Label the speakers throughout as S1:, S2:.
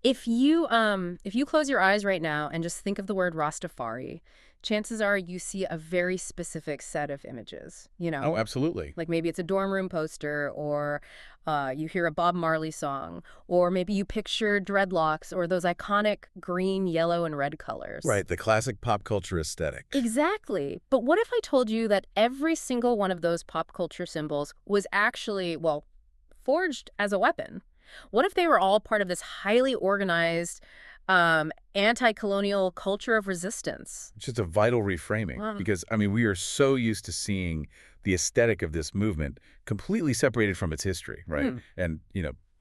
S1: If you close your eyes right now and just think of the word Rastafari, chances are you see a very specific set of images,
S2: Oh, absolutely.
S1: Like maybe it's a dorm room poster, or you hear a Bob Marley song, or maybe you picture dreadlocks or those iconic green, yellow, and red colors.
S2: Right, the classic pop culture aesthetic.
S1: Exactly. But what if I told you that every single one of those pop culture symbols was actually, well, forged as a weapon? What if they were all part of this highly organized, anti-colonial culture of resistance?
S2: It's just a vital reframing
S1: Wow.
S2: because, I mean, we are so used to seeing the aesthetic of this movement completely separated from its history, right?
S1: Hmm.
S2: And,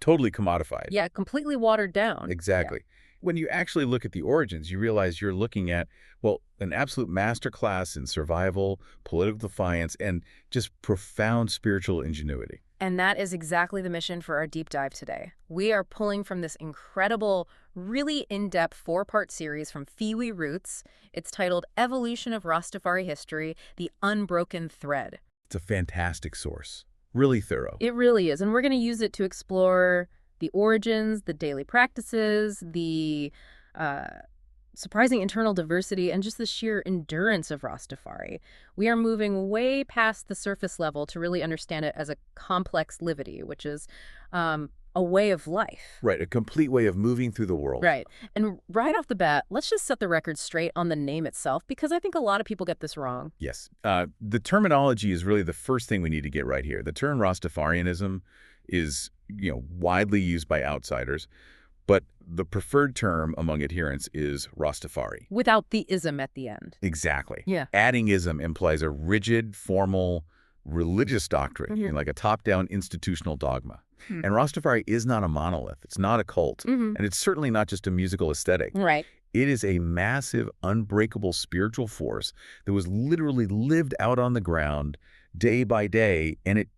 S2: totally commodified.
S1: Yeah, completely watered down. Yeah.
S2: Exactly. When you actually look at the origins, you realize you're looking at, well, an absolute masterclass in survival, political defiance, and just profound spiritual ingenuity.
S1: And that is exactly the mission for our deep dive today. We are pulling from this incredible, really in-depth four-part series from Fiwi Roots. It's titled Evolution of Rastafari History, The Unbroken Thread.
S2: It's a fantastic source. Really thorough.
S1: It really is. And we're going to use it to explore the origins, the daily practices, the uh, surprising internal diversity, and just the sheer endurance of Rastafari. We are moving way past the surface level to really understand it as a complex livity, which is a way of life.
S2: Right, a complete way of moving through the world.
S1: Right. And right off the bat, let's just set the record straight on the name itself, because I think a lot of people get this wrong.
S2: Yes. The terminology is really the first thing we need to get right here. The term Rastafarianism is, widely used by outsiders, but the preferred term among adherents is Rastafari.
S1: Without the ism at the end.
S2: Exactly.
S1: Yeah.
S2: Adding ism implies a rigid, formal, religious doctrine, like a top-down institutional dogma.
S1: Hmm.
S2: And Rastafari is not a monolith. It's not a cult. And it's certainly not just a musical aesthetic.
S1: Right.
S2: It is a massive, unbreakable spiritual force that was literally lived out on the ground day by day, and it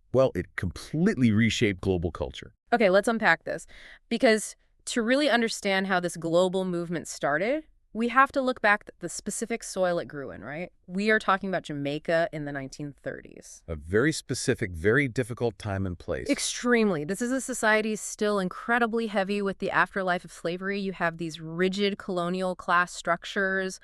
S2: completely reshaped global culture.
S1: Okay, let's unpack this. Because to really understand how this global movement started, we have to look back at the specific soil it grew in, right? We are talking about Jamaica in the 1930s.
S2: A very specific, very difficult time and place.
S1: Extremely. This is a society still incredibly heavy with the afterlife of slavery. You have these rigid colonial class structures,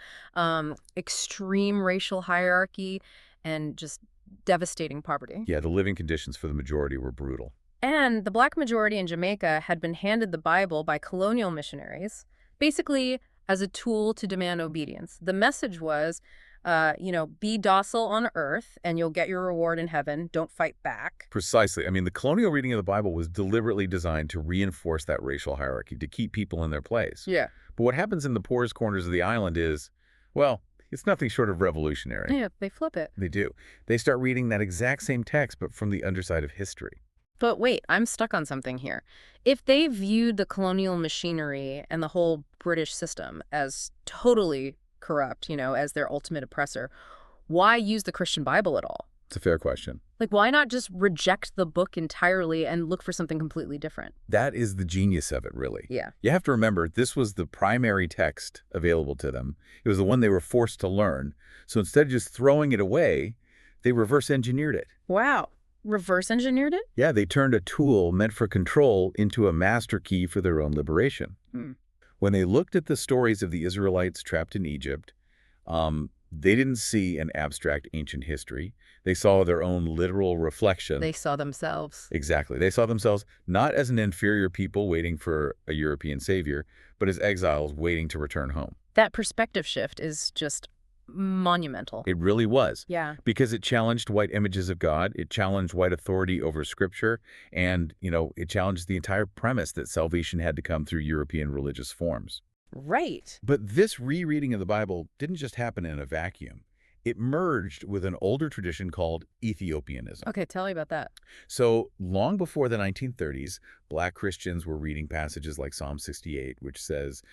S1: extreme racial hierarchy, and just devastating poverty.
S2: Yeah, the living conditions for the majority were brutal.
S1: And the black majority in Jamaica had been handed the Bible by colonial missionaries, basically as a tool to demand obedience. The message was, be docile on earth and you'll get your reward in heaven. Don't fight back.
S2: Precisely. I mean, the colonial reading of the Bible was deliberately designed to reinforce that racial hierarchy, to keep people in their place.
S1: Yeah.
S2: But what happens in the poorest corners of the island is, well, it's nothing short of revolutionary.
S1: Yeah, they flip it.
S2: They do. They start reading that exact same text, but from the underside of history.
S1: But wait, I'm stuck on something here. If they viewed the colonial machinery and the whole British system as totally corrupt, as their ultimate oppressor, why use the Christian Bible at all?
S2: It's a fair question.
S1: Like, why not just reject the book entirely and look for something completely different?
S2: That is the genius of it, really.
S1: Yeah.
S2: You have to remember, this was the primary text available to them. It was the one they were forced to learn. So instead of just throwing it away, they reverse engineered it.
S1: Wow. Reverse engineered it?
S2: Yeah, they turned a tool meant for control into a master key for their own liberation. When they looked at the stories of the Israelites trapped in Egypt, they didn't see an abstract ancient history. They saw their own literal reflection.
S1: They saw themselves.
S2: Exactly. They saw themselves not as an inferior people waiting for a European savior, but as exiles waiting to return home.
S1: That perspective shift is just monumental.
S2: It really was.
S1: Yeah.
S2: Because it challenged white images of God, it challenged white authority over Scripture, and, it challenged the entire premise that salvation had to come through European religious forms.
S1: Right.
S2: But this rereading of the Bible didn't just happen in a vacuum. It merged with an older tradition called Ethiopianism.
S1: Okay, tell me about that.
S2: So long before the 1930s, Black Christians were reading passages like Psalm 68, which says,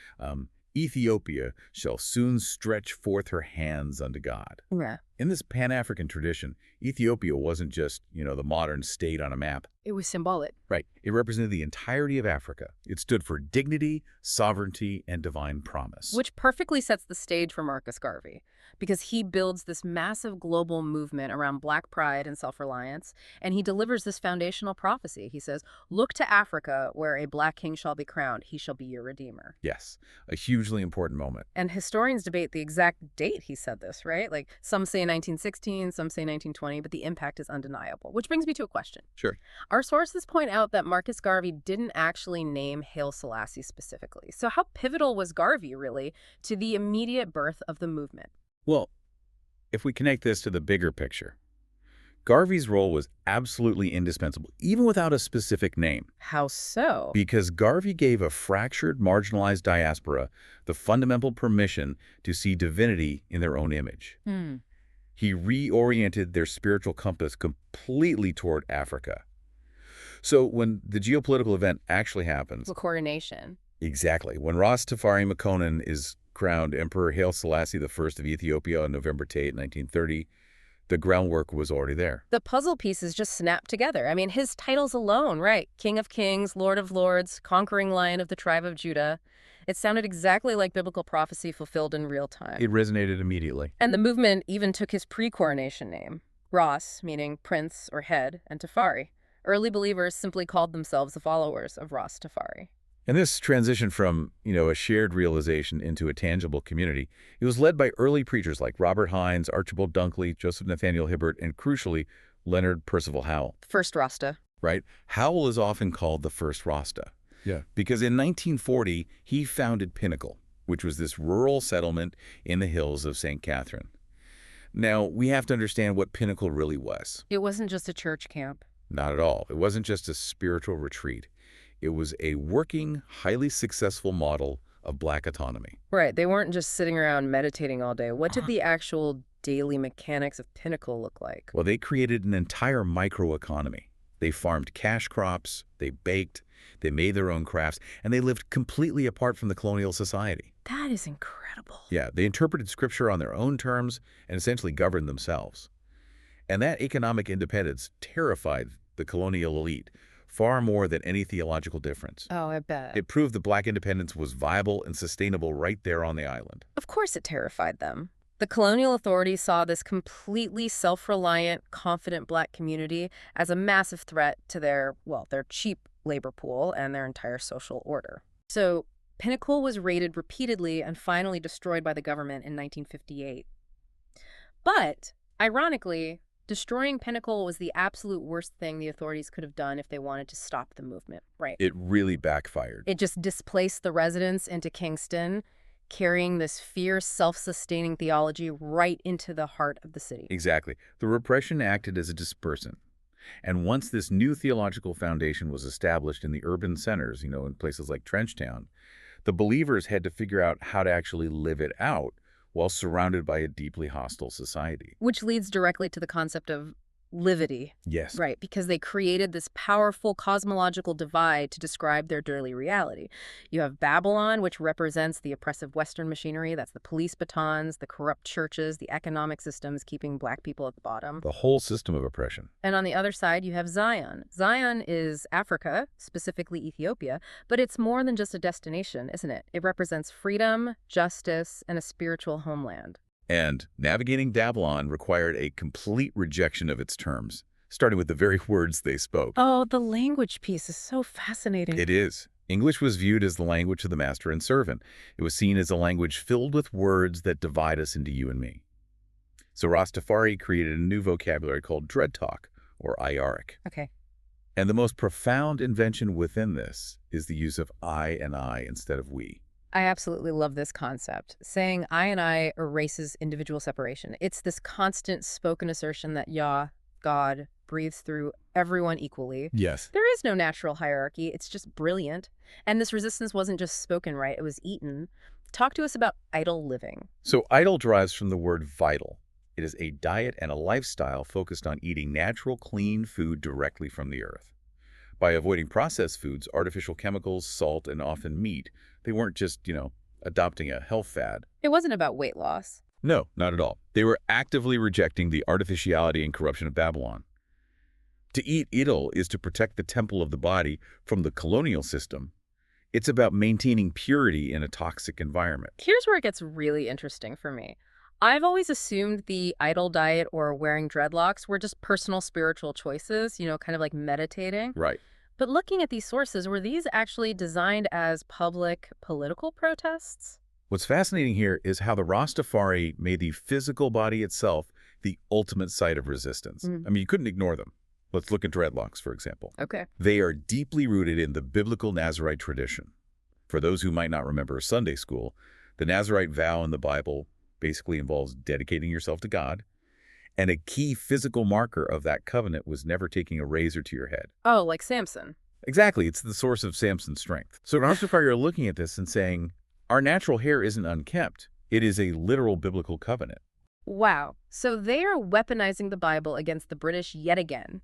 S2: Ethiopia shall soon stretch forth her hands unto God.
S1: Yeah.
S2: In this Pan-African tradition, Ethiopia wasn't just, the modern state on a map.
S1: It was symbolic.
S2: Right. It represented the entirety of Africa. It stood for dignity, sovereignty, and divine promise.
S1: Which perfectly sets the stage for Marcus Garvey, because he builds this massive global movement around Black pride and self-reliance, and he delivers this foundational prophecy. He says, "Look to Africa, where a Black king shall be crowned. He shall be your redeemer."
S2: Yes, a hugely important moment.
S1: And historians debate the exact date he said this, right? Like, some say 1916, some say 1920, but the impact is undeniable. Which brings me to a question.
S2: Sure.
S1: Our sources point out that Marcus Garvey didn't actually name Haile Selassie specifically. So how pivotal was Garvey, really, to the immediate birth of the movement?
S2: Well, if we connect this to the bigger picture, Garvey's role was absolutely indispensable, even without a specific name.
S1: How so?
S2: Because Garvey gave a fractured, marginalized diaspora the fundamental permission to see divinity in their own image. He reoriented their spiritual compass completely toward Africa. So when the geopolitical event actually happens...
S1: The coronation.
S2: Exactly. When Rastafari Makonnen is crowned Emperor Haile Selassie I of Ethiopia on November 8, 1930, the groundwork was already there.
S1: The puzzle pieces just snapped together. I mean, his titles alone, right? King of Kings, Lord of Lords, Conquering Lion of the Tribe of Judah. It sounded exactly like biblical prophecy fulfilled in real time.
S2: It resonated immediately.
S1: And the movement even took his pre-coronation name, Ras, meaning prince or head, and Tafari. Early believers simply called themselves the followers of Rastafari.
S2: And this transition from, a shared realization into a tangible community, it was led by early preachers like Robert Hines, Archibald Dunkley, Joseph Nathaniel Hibbert, and crucially, Leonard Percival Howell.
S1: First Rasta.
S2: Right? Howell is often called the first Rasta. Yeah. Because in 1940, he founded Pinnacle, which was this rural settlement in the hills of St. Catherine. Now, we have to understand what Pinnacle really was.
S1: It wasn't just a church camp.
S2: Not at all. It wasn't just a spiritual retreat. It was a working, highly successful model of Black autonomy.
S1: Right. They weren't just sitting around meditating all day. What did the actual daily mechanics of Pinnacle look like?
S2: Well, they created an entire microeconomy. They farmed cash crops, they baked, they made their own crafts, and they lived completely apart from the colonial society.
S1: That is incredible.
S2: Yeah, they interpreted scripture on their own terms and essentially governed themselves. And that economic independence terrified the colonial elite far more than any theological difference.
S1: Oh, I bet.
S2: It proved that Black independence was viable and sustainable right there on the island.
S1: Of course it terrified them. The colonial authorities saw this completely self-reliant, confident Black community as a massive threat to their cheap labor pool and their entire social order. So Pinnacle was raided repeatedly and finally destroyed by the government in 1958. But, ironically, destroying Pinnacle was the absolute worst thing the authorities could have done if they wanted to stop the movement, right?
S2: It really backfired.
S1: It just displaced the residents into Kingston, carrying this fierce, self-sustaining theology right into the heart of the city.
S2: Exactly. The repression acted as a dispersant. And once this new theological foundation was established in the urban centers, in places like Trenchtown, the believers had to figure out how to actually live it out while surrounded by a deeply hostile society.
S1: Which leads directly to the concept of livity.
S2: Yes.
S1: Right, because they created this powerful cosmological divide to describe their daily reality. You have Babylon, which represents the oppressive Western machinery. That's the police batons, the corrupt churches, the economic systems keeping Black people at the bottom.
S2: The whole system of oppression.
S1: And on the other side, you have Zion. Zion is Africa, specifically Ethiopia, but it's more than just a destination, isn't it? It represents freedom, justice, and a spiritual homeland.
S2: And navigating Babylon required a complete rejection of its terms, starting with the very words they spoke.
S1: Oh, the language piece is so fascinating.
S2: It is. English was viewed as the language of the master and servant. It was seen as a language filled with words that divide us into you and me. So Rastafari created a new vocabulary called dread talk, or Iaric.
S1: Okay.
S2: And the most profound invention within this is the use of I and I instead of we.
S1: I absolutely love this concept. Saying I and I erases individual separation. It's this constant spoken assertion that Yah, God, breathes through everyone equally.
S2: Yes.
S1: There is no natural hierarchy. It's just brilliant. And this resistance wasn't just spoken, right? It was eaten. Talk to us about idle living.
S2: So idle derives from the word vital. It is a diet and a lifestyle focused on eating natural, clean food directly from the earth. By avoiding processed foods, artificial chemicals, salt, and often meat, they weren't just, adopting a health fad.
S1: It wasn't about weight loss.
S2: No, not at all. They were actively rejecting the artificiality and corruption of Babylon. To eat idol is to protect the temple of the body from the colonial system. It's about maintaining purity in a toxic environment.
S1: Here's where it gets really interesting for me. I've always assumed the idol diet or wearing dreadlocks were just personal spiritual choices, kind of like meditating.
S2: Right.
S1: But looking at these sources, were these actually designed as public political protests?
S2: What's fascinating here is how the Rastafari made the physical body itself the ultimate site of resistance.
S1: Mm.
S2: I mean, you couldn't ignore them. Let's look at dreadlocks, for example.
S1: Okay.
S2: They are deeply rooted in the biblical Nazirite tradition. For those who might not remember Sunday school, the Nazirite vow in the Bible basically involves dedicating yourself to God, and a key physical marker of that covenant was never taking a razor to your head.
S1: Oh, like Samson.
S2: Exactly, it's the source of Samson's strength. So Rastafari are looking at this and saying, our natural hair isn't unkempt. It is a literal biblical covenant.
S1: Wow. So they are weaponizing the Bible against the British yet again.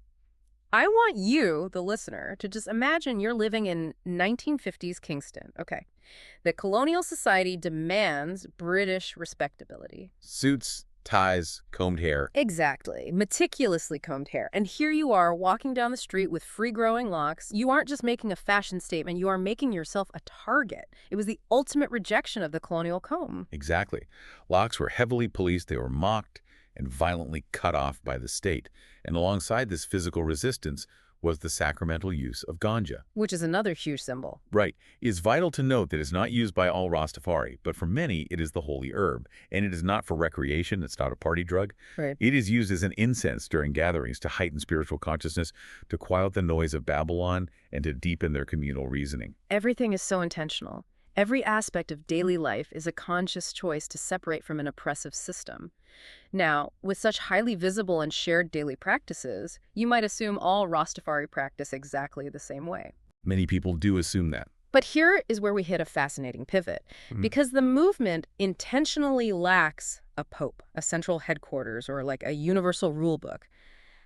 S1: I want you, the listener, to just imagine you're living in 1950s Kingston. Okay. The colonial society demands British respectability.
S2: Suits, ties, combed hair.
S1: Exactly. Meticulously combed hair. And here you are walking down the street with free-growing locks. You aren't just making a fashion statement, you are making yourself a target. It was the ultimate rejection of the colonial comb.
S2: Exactly. Locks were heavily policed, they were mocked, and violently cut off by the state. And alongside this physical resistance was the sacramental use of ganja.
S1: Which is another huge symbol.
S2: Right. It is vital to note that it's not used by all Rastafari, but for many it is the holy herb. And it is not for recreation, it's not a party drug.
S1: Right.
S2: It is used as an incense during gatherings to heighten spiritual consciousness, to quiet the noise of Babylon, and to deepen their communal reasoning.
S1: Everything is so intentional. Every aspect of daily life is a conscious choice to separate from an oppressive system. Now, with such highly visible and shared daily practices, you might assume all Rastafari practice exactly the same way.
S2: Many people do assume that.
S1: But here is where we hit a fascinating pivot, because the movement intentionally lacks a pope, a central headquarters, or like a universal rule book.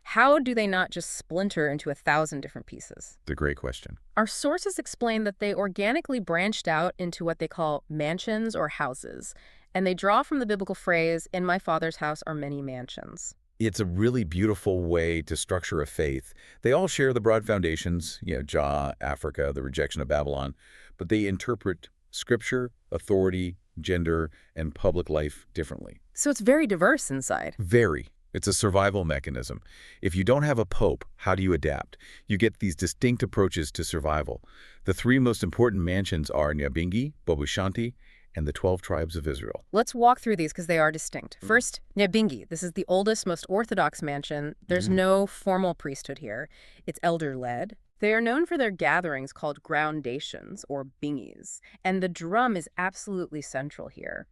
S1: How do they not just splinter into 1,000 different pieces?
S2: It's a great question.
S1: Our sources explain that they organically branched out into what they call mansions or houses, and they draw from the biblical phrase, "In my Father's house are many mansions."
S2: It's a really beautiful way to structure a faith. They all share the broad foundations, Jah, Africa, the rejection of Babylon, but they interpret scripture, authority, gender, and public life differently.
S1: So it's very diverse inside.
S2: Very. It's a survival mechanism. If you don't have a pope, how do you adapt? You get these distinct approaches to survival. The three most important mansions are Nyabingi, Bobushanti, and the 12 tribes of Israel.
S1: Let's walk through these because they are distinct. First, Nyabingi. This is the oldest, most orthodox mansion. There's no formal priesthood here. It's elder-led. They are known for their gatherings called groundations, or bingis, and the drum is absolutely central here.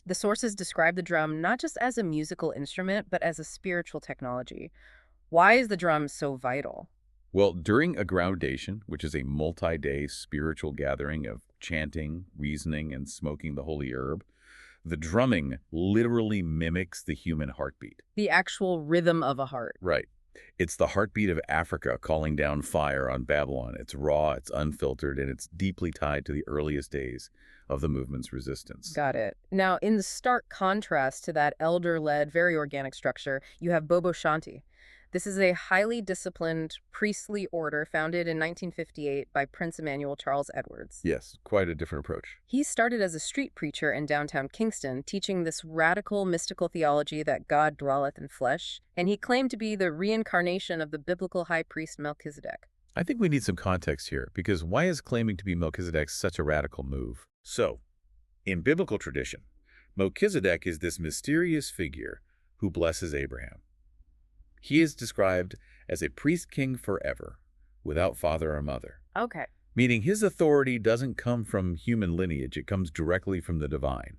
S1: The sources describe the drum not just as a musical instrument, but as a spiritual technology. Why is the drum so vital?
S2: Well, during a groundation, which is a multi-day spiritual gathering of chanting, reasoning, and smoking the holy herb, the drumming literally mimics the human heartbeat.
S1: The actual rhythm of a heart.
S2: Right. It's the heartbeat of Africa calling down fire on Babylon. It's raw, it's unfiltered, and it's deeply tied to the earliest days of the movement's resistance.
S1: Got it. Now, in the stark contrast to that elder-led, very organic structure, you have Bobo Shanti. This is a highly disciplined priestly order founded in 1958 by Prince Emmanuel Charles Edwards.
S2: Yes, quite a different approach.
S1: He started as a street preacher in downtown Kingston, teaching this radical mystical theology that God dwelleth in flesh, and he claimed to be the reincarnation of the biblical high priest Melchizedek.
S2: I think we need some context here, because why is claiming to be Melchizedek such a radical move? So, in biblical tradition, Melchizedek is this mysterious figure who blesses Abraham. He is described as a priest-king forever, without father or mother.
S1: Okay.
S2: Meaning his authority doesn't come from human lineage, it comes directly from the divine.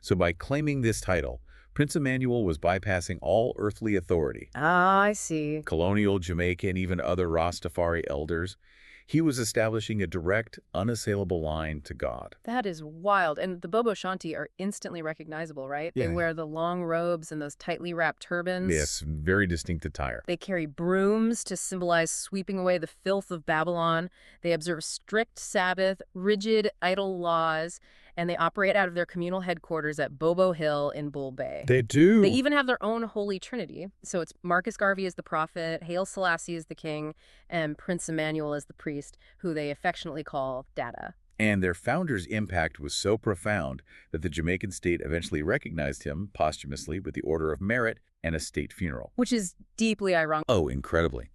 S2: So by claiming this title, Prince Emmanuel was bypassing all earthly authority.
S1: Ah, I see.
S2: Colonial, Jamaica, and even other Rastafari elders. He was establishing a direct, unassailable line to God.
S1: That is wild. And the Bobo Shanti are instantly recognizable, right?
S2: Yeah.
S1: They wear the long robes and those tightly wrapped turbans.
S2: Yes, very distinct attire.
S1: They carry brooms to symbolize sweeping away the filth of Babylon. They observe strict Sabbath, rigid idol laws, and they operate out of their communal headquarters at Bobo Hill in Bull Bay.
S2: They
S1: They
S2: do.
S1: even have their own holy trinity. So it's Marcus Garvey as the prophet, Haile Selassie as the king, and Prince Emmanuel as the priest, who they affectionately call Dada.
S2: And their founder's impact was so profound that the Jamaican state eventually recognized him posthumously with the Order of Merit and a state funeral.
S1: Which is deeply ironic.
S2: Oh, incredibly.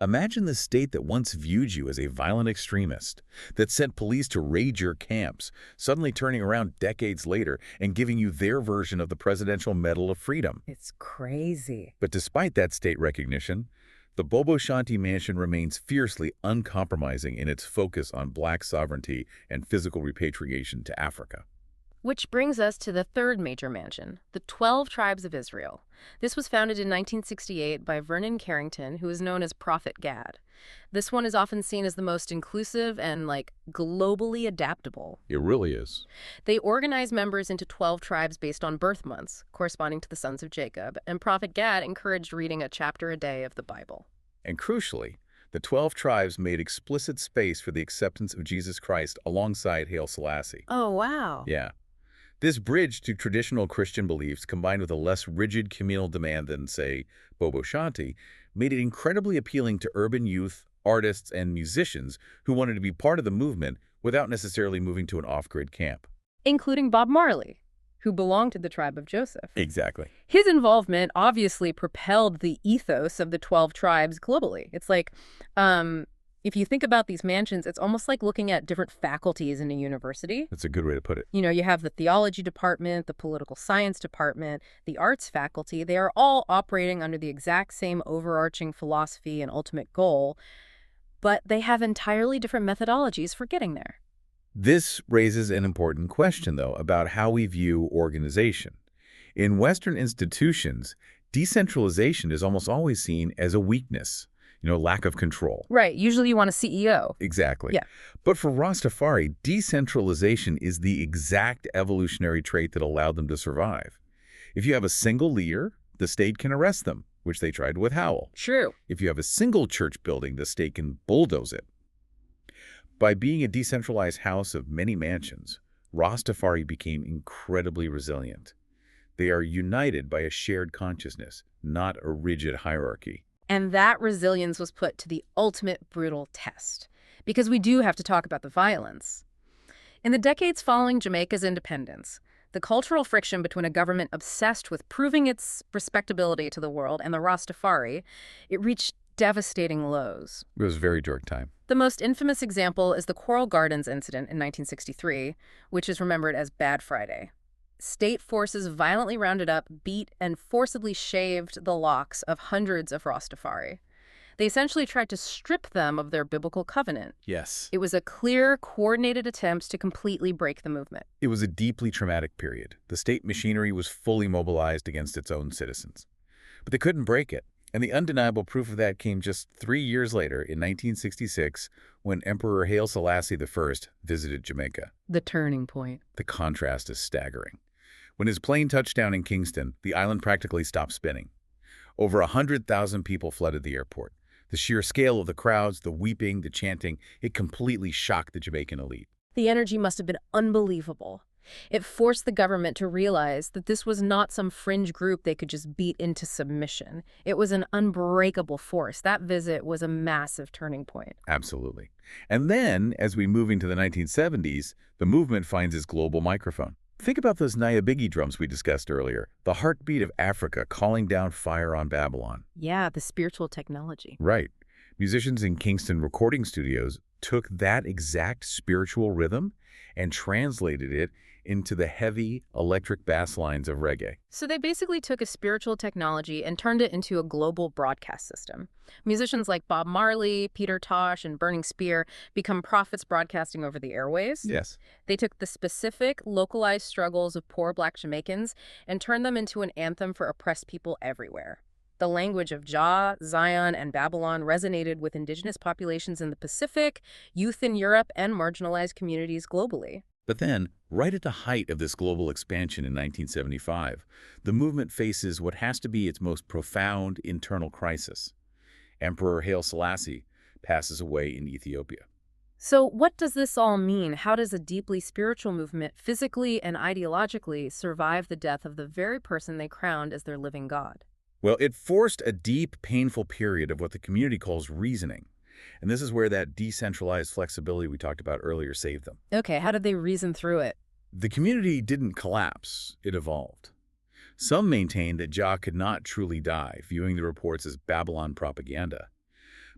S2: Imagine the state that once viewed you as a violent extremist, that sent police to raid your camps, suddenly turning around decades later and giving you their version of the Presidential Medal of Freedom.
S1: It's crazy.
S2: But despite that state recognition, the Bobo Shanti Mansion remains fiercely uncompromising in its focus on black sovereignty and physical repatriation to Africa.
S1: Which brings us to the third major mansion, the 12 Tribes of Israel. This was founded in 1968 by Vernon Carrington, who is known as Prophet Gad. This one is often seen as the most inclusive and, globally adaptable.
S2: It really is.
S1: They organize members into 12 tribes based on birth months, corresponding to the sons of Jacob, and Prophet Gad encouraged reading a chapter a day of the Bible.
S2: And crucially, the 12 tribes made explicit space for the acceptance of Jesus Christ alongside Haile Selassie.
S1: Oh, wow.
S2: Yeah. This bridge to traditional Christian beliefs, combined with a less rigid communal demand than, say, Bobo Shanti, made it incredibly appealing to urban youth, artists, and musicians who wanted to be part of the movement without necessarily moving to an off-grid camp.
S1: Including Bob Marley, who belonged to the tribe of Joseph.
S2: Exactly.
S1: His involvement obviously propelled the ethos of the 12 tribes globally. It's like, if you think about these mansions, it's almost like looking at different faculties in a university.
S2: That's a good way to put it.
S1: You know, you have the theology department, the political science department, the arts faculty. They are all operating under the exact same overarching philosophy and ultimate goal, but they have entirely different methodologies for getting there.
S2: This raises an important question, though, about how we view organization. In Western institutions, decentralization is almost always seen as a weakness, lack of control.
S1: Right. Usually you want a CEO.
S2: Exactly.
S1: Yeah.
S2: But for Rastafari, decentralization is the exact evolutionary trait that allowed them to survive. If you have a single leader, the state can arrest them, which they tried with Howell.
S1: True.
S2: If you have a single church building, the state can bulldoze it. By being a decentralized house of many mansions, Rastafari became incredibly resilient. They are united by a shared consciousness, not a rigid hierarchy.
S1: And that resilience was put to the ultimate brutal test, because we do have to talk about the violence. In the decades following Jamaica's independence, the cultural friction between a government obsessed with proving its respectability to the world and the Rastafari, it reached devastating lows.
S2: It was a very dark time.
S1: The most infamous example is the Coral Gardens incident in 1963, which is remembered as Bad Friday. State forces violently rounded up, beat, and forcibly shaved the locks of hundreds of Rastafari. They essentially tried to strip them of their biblical covenant.
S2: Yes.
S1: It was a clear, coordinated attempt to completely break the movement.
S2: It was a deeply traumatic period. The state machinery was fully mobilized against its own citizens. But they couldn't break it. And the undeniable proof of that came just 3 years later, in 1966, when Emperor Haile Selassie I visited Jamaica.
S1: The turning point.
S2: The contrast is staggering. When his plane touched down in Kingston, the island practically stopped spinning. Over 100,000 people flooded the airport. The sheer scale of the crowds, the weeping, the chanting, it completely shocked the Jamaican elite.
S1: The energy must have been unbelievable. It forced the government to realize that this was not some fringe group they could just beat into submission. It was an unbreakable force. That visit was a massive turning point.
S2: Absolutely. And then, as we move into the 1970s, the movement finds its global microphone. Think about those Nyabighi drums we discussed earlier, the heartbeat of Africa calling down fire on Babylon.
S1: Yeah, the spiritual technology.
S2: Right. Musicians in Kingston recording studios took that exact spiritual rhythm and translated it into the heavy electric bass lines of reggae.
S1: So they basically took a spiritual technology and turned it into a global broadcast system. Musicians like Bob Marley, Peter Tosh, and Burning Spear become prophets broadcasting over the airways.
S2: Yes.
S1: They took the specific, localized struggles of poor Black Jamaicans and turned them into an anthem for oppressed people everywhere. The language of Jah, Zion, and Babylon resonated with indigenous populations in the Pacific, youth in Europe, and marginalized communities globally.
S2: But then, right at the height of this global expansion in 1975, the movement faces what has to be its most profound internal crisis. Emperor Haile Selassie passes away in Ethiopia.
S1: So, what does this all mean? How does a deeply spiritual movement physically and ideologically survive the death of the very person they crowned as their living God?
S2: Well, it forced a deep, painful period of what the community calls reasoning. And this is where that decentralized flexibility we talked about earlier saved them.
S1: Okay, how did they reason through it?
S2: The community didn't collapse, it evolved. Some maintained that Jah could not truly die, viewing the reports as Babylon propaganda.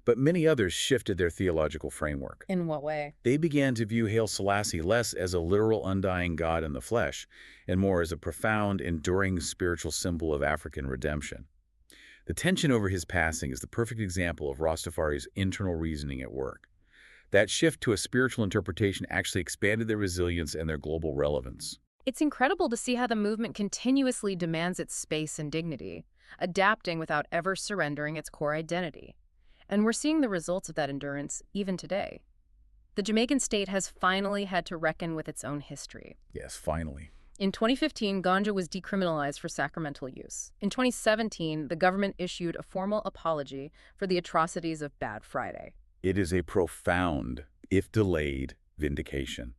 S2: But many others shifted their theological framework.
S1: In what way?
S2: They began to view Haile Selassie less as a literal undying God in the flesh, and more as a profound, enduring spiritual symbol of African redemption. The tension over his passing is the perfect example of Rastafari's internal reasoning at work. That shift to a spiritual interpretation actually expanded their resilience and their global relevance.
S1: It's incredible to see how the movement continuously demands its space and dignity, adapting without ever surrendering its core identity. And we're seeing the results of that endurance even today. The Jamaican state has finally had to reckon with its own history.
S2: Yes, finally.
S1: In 2015, ganja was decriminalized for sacramental use. In 2017, the government issued a formal apology for the atrocities of Bad Friday.
S2: It is a profound, if delayed, vindication.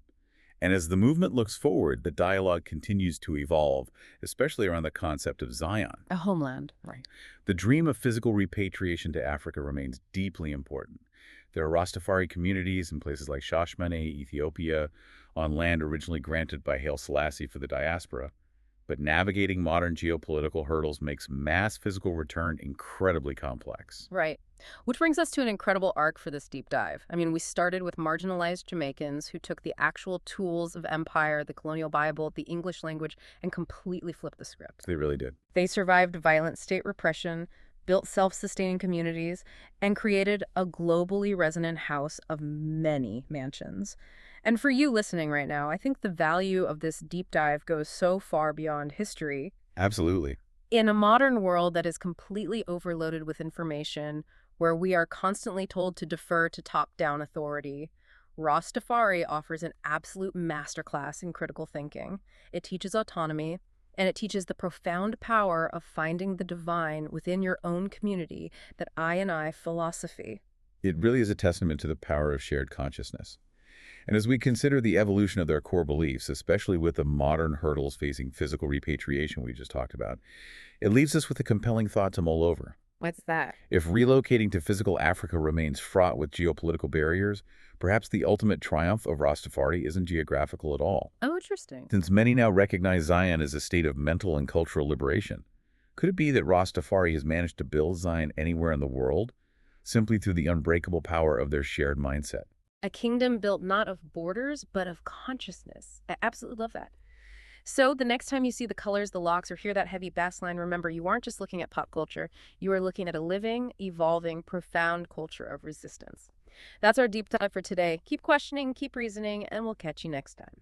S2: And as the movement looks forward, the dialogue continues to evolve, especially around the concept of Zion.
S1: A homeland, right.
S2: The dream of physical repatriation to Africa remains deeply important. There are Rastafari communities in places like Shashmane, Ethiopia, on land originally granted by Haile Selassie for the diaspora. But navigating modern geopolitical hurdles makes mass physical return incredibly complex.
S1: Right. Which brings us to an incredible arc for this deep dive. I mean, we started with marginalized Jamaicans who took the actual tools of empire, the colonial Bible, the English language, and completely flipped the script.
S2: They really did.
S1: They survived violent state repression, built self-sustaining communities, and created a globally resonant house of many mansions. And for you listening right now, I think the value of this deep dive goes so far beyond history.
S2: Absolutely.
S1: In a modern world that is completely overloaded with information, where we are constantly told to defer to top-down authority, Rastafari offers an absolute masterclass in critical thinking. It teaches autonomy, and it teaches the profound power of finding the divine within your own community, that I philosophy.
S2: It really is a testament to the power of shared consciousness. And as we consider the evolution of their core beliefs, especially with the modern hurdles facing physical repatriation we just talked about, it leaves us with a compelling thought to mull over.
S1: What's that?
S2: If relocating to physical Africa remains fraught with geopolitical barriers, perhaps the ultimate triumph of Rastafari isn't geographical at all.
S1: Oh, interesting.
S2: Since many now recognize Zion as a state of mental and cultural liberation, could it be that Rastafari has managed to build Zion anywhere in the world, simply through the unbreakable power of their shared mindset?
S1: A kingdom built not of borders, but of consciousness. I absolutely love that. So the next time you see the colors, the locks, or hear that heavy bass line, remember you aren't just looking at pop culture. You are looking at a living, evolving, profound culture of resistance. That's our deep dive for today. Keep questioning, keep reasoning, and we'll catch you next time.